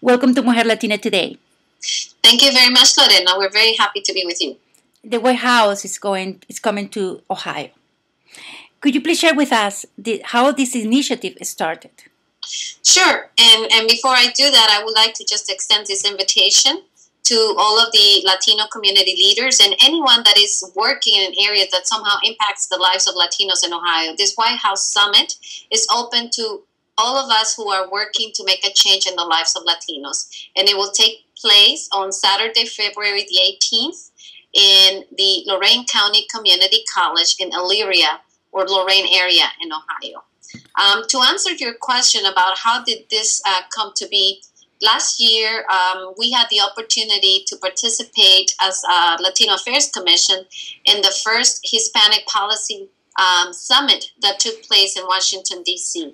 Welcome to Mujer Latina Today. Thank you very much, Lorena. We're very happy to be with you. The White House is coming to Ohio. Could you please share with us how this initiative started? Sure. And before I do that, I would like to just extend this invitation to all of the Latino community leaders and anyone that is working in areas that somehow impacts the lives of Latinos in Ohio. This White House Summit is open to all of us who are working to make a change in the lives of Latinos. And it will take place on Saturday, February the 18th in the Lorain County Community College in Elyria or Lorain area in Ohio. To answer your question about how did this come to be, last year we had the opportunity to participate as a Latino Affairs Commission in the first Hispanic Policy Summit that took place in Washington, D.C.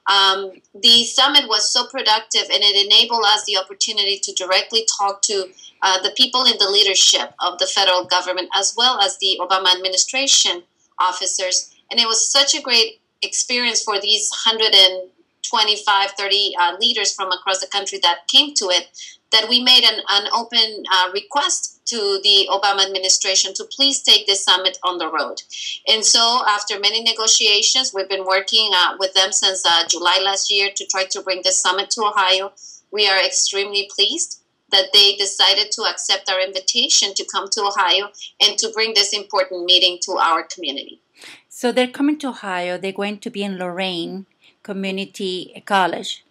The summit was so productive and it enabled us the opportunity to directly talk to the people in the leadership of the federal government as well as the Obama administration officers. And it was such a great experience for these 125, 30 leaders from across the country that came to it, that we made an open request to the Obama administration to please take this summit on the road. And so after many negotiations, we've been working with them since July last year to try to bring this summit to Ohio. We are extremely pleased that they decided to accept our invitation to come to Ohio and to bring this important meeting to our community. So they're coming to Ohio. They're going to be in Lorain Community College.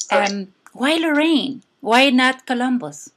Why Lorain? Why not Columbus?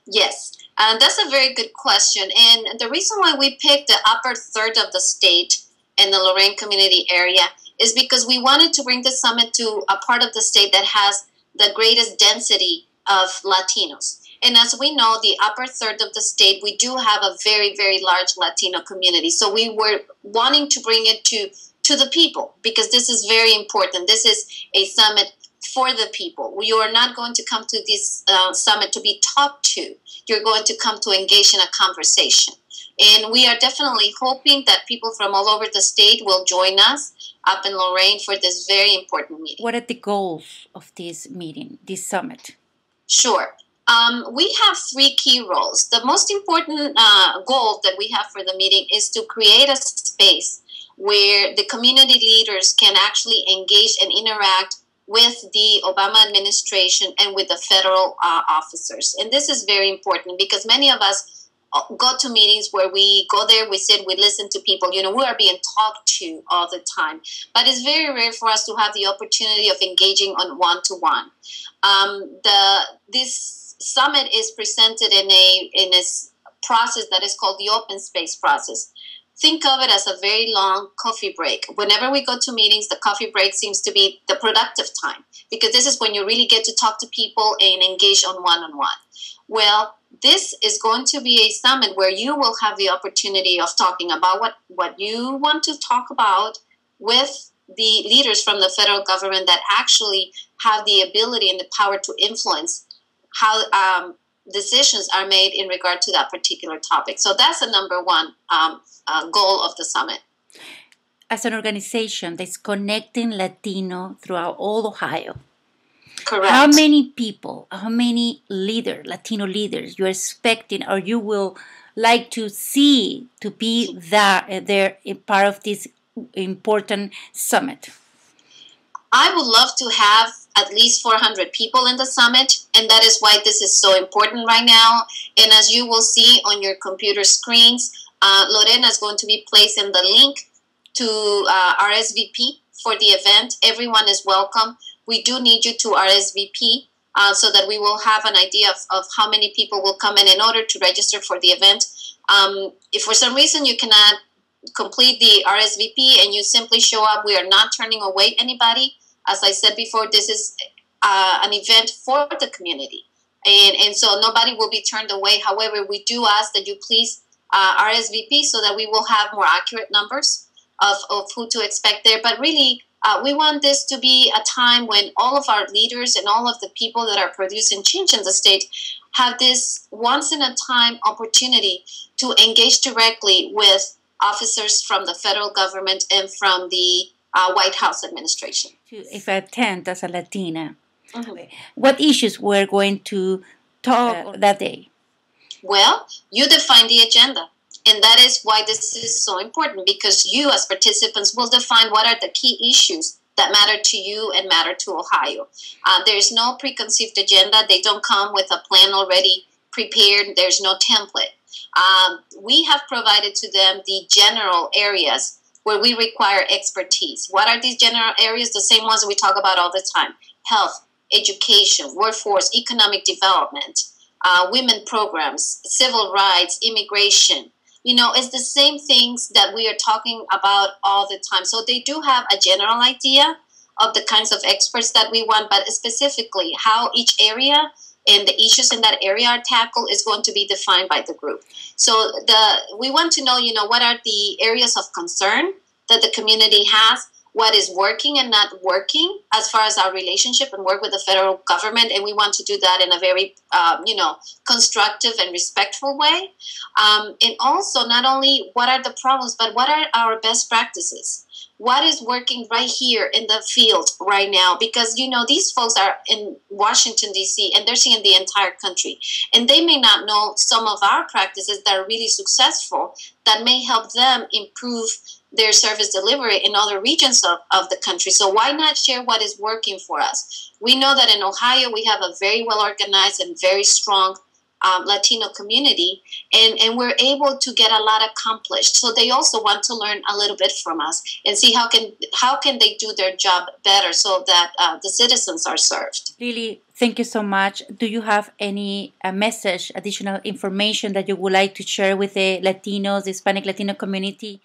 Yes, that's a very good question. And the reason why we picked the upper third of the state in the Lorain community area is because we wanted to bring the summit to a part of the state that has the greatest density of Latinos. And as we know, the upper third of the state, we do have a very, very large Latino community. So we were wanting to bring it to the people because this is very important. This is a summit for the people. You are not going to come to this summit to be talked to. You're going to come to engage in a conversation. And we are definitely hoping that people from all over the state will join us up in Lorain for this very important meeting. What are the goals of this meeting, this summit? Sure. We have three key roles. The most important goal that we have for the meeting is to create a space where the community leaders can actually engage and interact with the Obama administration and with the federal officers. And this is very important because many of us go to meetings where we go there, we sit, we listen to people. You know, we are being talked to all the time. But it's very rare for us to have the opportunity of engaging on one-to-one. This summit is presented in a process that is called the open space process. Think of it as a very long coffee break. Whenever we go to meetings, the coffee break seems to be the productive time because this is when you really get to talk to people and engage on one-on-one. Well, this is going to be a summit where you will have the opportunity of talking about what you want to talk about with the leaders from the federal government that actually have the ability and the power to influence how decisions are made in regard to that particular topic. So that's the number one goal of the summit. As an organization that's connecting Latino throughout all Ohio, correct. How many people, how many Latino leaders you're expecting or you will like to see to be there part of this important summit? I would love to have at least 400 people in the summit, and that is why this is so important right now. And as you will see on your computer screens, Lorena is going to be placing the link to RSVP for the event. Everyone is welcome. We do need you to RSVP so that we will have an idea of how many people will come in order to register for the event. If for some reason you cannot complete the RSVP and you simply show up, we are not turning away anybody. As I said before, this is an event for the community. And so nobody will be turned away. However, we do ask that you please RSVP so that we will have more accurate numbers of who to expect there. But really, we want this to be a time when all of our leaders and all of the people that are producing change in the state have this once-in-a-time opportunity to engage directly with officers from the federal government and from the White House administration. If I attend as a Latina, Mhm. What issues we're going to talk that day? Well, you define the agenda. And that is why this is so important, because you as participants will define what are the key issues that matter to you and matter to Ohio. There's no preconceived agenda. They don't come with a plan already prepared. There's no template. We have provided to them the general areas where we require expertise. What are these general areas? The same ones we talk about all the time: health, education, workforce, economic development, women programs, civil rights, immigration. It's the same things that we are talking about all the time. So they do have a general idea of the kinds of experts that we want, but specifically how each area and the issues in that area are tackled is going to be defined by the group. So we want to know, what are the areas of concern that the community has, what is working and not working as far as our relationship and work with the federal government. And we want to do that in a very, constructive and respectful way. And also, not only what are the problems, but what are our best practices? What is working right here in the field right now? Because, these folks are in Washington, D.C., and they're seeing the entire country. And they may not know some of our practices that are really successful that may help them improve their service delivery in other regions of the country. So why not share what is working for us? We know that in Ohio, we have a very well-organized and very strong Latino community, and we're able to get a lot accomplished. So they also want to learn a little bit from us and see how can they do their job better so that the citizens are served. Lily, thank you so much. Do you have any message, additional information that you would like to share with the Latinos, the Hispanic Latino community?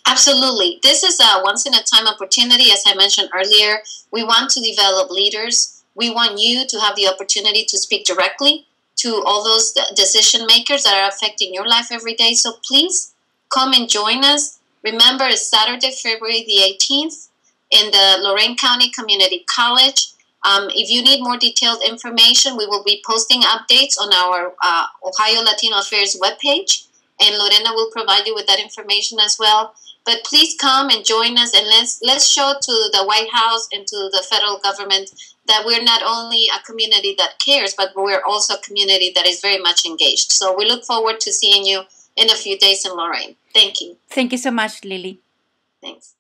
Absolutely. This is a once-in-a-time opportunity. As I mentioned earlier, we want to develop leaders. We want you to have the opportunity to speak directly to all those decision makers that are affecting your life every day. So please come and join us. Remember, it's Saturday, February the 18th in the Lorain County Community College. If you need more detailed information, we will be posting updates on our Ohio Latino Affairs webpage, and Lorena will provide you with that information as well. But please come and join us, and let's show to the White House and to the federal government that we're not only a community that cares, but we're also a community that is very much engaged. So we look forward to seeing you in a few days in Lorain. Thank you. Thank you so much, Lily. Thanks.